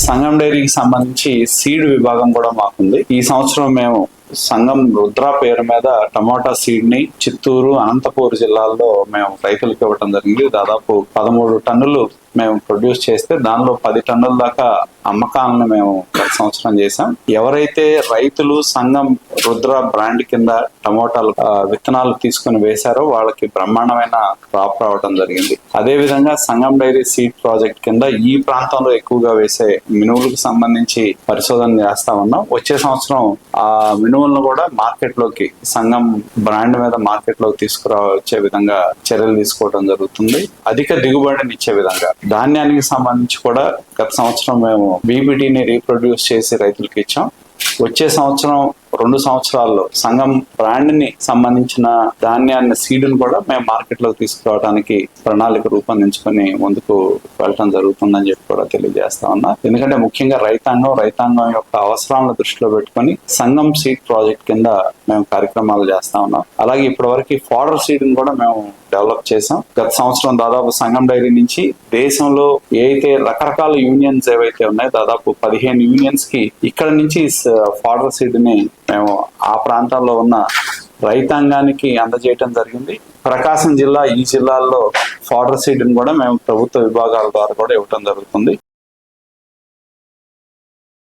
సంగం డైరీకి సంబంధించి సీడ్ విభాగం కూడా మాకుంది. ఈ సంవత్సరం మేము సంగం రుద్ర పేరు మీద టమోటా సీడ్ ని చిత్తూరు, అనంతపూర్ జిల్లాల్లో మేము రైతులకు ఇవ్వడం జరిగింది. దాదాపు 13 టన్నులు మేము ప్రొడ్యూస్ చేస్తే దానిలో 10 టన్నుల దాకా అమ్మకాలను మేము గత సంవత్సరం చేశాం. ఎవరైతే రైతులు సంగం రుద్ర బ్రాండ్ కింద టమోటాలు విత్తనాలు తీసుకుని వేశారో వాళ్ళకి బ్రహ్మాండమైన క్రాప్ రావడం జరిగింది. అదే విధంగా సంగం డైరీ సీడ్ ప్రాజెక్ట్ కింద ఈ ప్రాంతంలో ఎక్కువగా వేసే మినువులకు సంబంధించి పరిశోధన చేస్తా ఉన్నాం. వచ్చే సంవత్సరం ఆ మినువులను కూడా మార్కెట్ లోకి సంగం బ్రాండ్ మీద మార్కెట్ లోకి తీసుకురావచ్చే విధంగా చర్యలు తీసుకోవడం జరుగుతుంది. అధిక దిగుబడిని ఇచ్చే విధంగా ధాన్యానికి సంబంధించి కూడా గత సంవత్సరం మేము బీపీటీని రీప్రొడ్యూస్ చేసి రైతులకు ఇచ్చాం. వచ్చే సంవత్సరం 2 సంవత్సరాల్లో సంగం బ్రాండ్ ని సంబంధించిన ధాన్యాన్ని సీడ్ని కూడా మేము మార్కెట్ లోకి తీసుకురావడానికి ప్రణాళిక రూపొందించుకొని ముందుకు వెళ్ళటం జరుగుతుందని చెప్పి కూడా తెలియజేస్తా ఉన్నా. ఎందుకంటే ముఖ్యంగా రైతాంగం యొక్క అవసరాలను దృష్టిలో పెట్టుకొని సంగం సీడ్ ప్రాజెక్ట్ కింద మేము కార్యక్రమాలు చేస్తా ఉన్నాం. అలాగే ఇప్పటి వరకు ఫాడర్ సీడ్ని కూడా మేము డెవలప్ చేసాం. గత సంవత్సరం దాదాపు సంగం డైరీ నుంచి దేశంలో ఏదైతే రకరకాల యూనియన్స్ ఏవైతే ఉన్నాయో దాదాపు 15 యూనియన్స్ కి ఇక్కడ నుంచి ఫాడర్ సీడ్ ని మేము ఆ ప్రాంతంలో ఉన్న రైతాంగానికి అందజేయటం జరిగింది. ప్రకాశం జిల్లా ఈ జిల్లాల్లో ఫాడర్ సీడ్ ని కూడా మేము ప్రభుత్వ విభాగాల ద్వారా కూడా ఇవ్వటం జరుగుతుంది.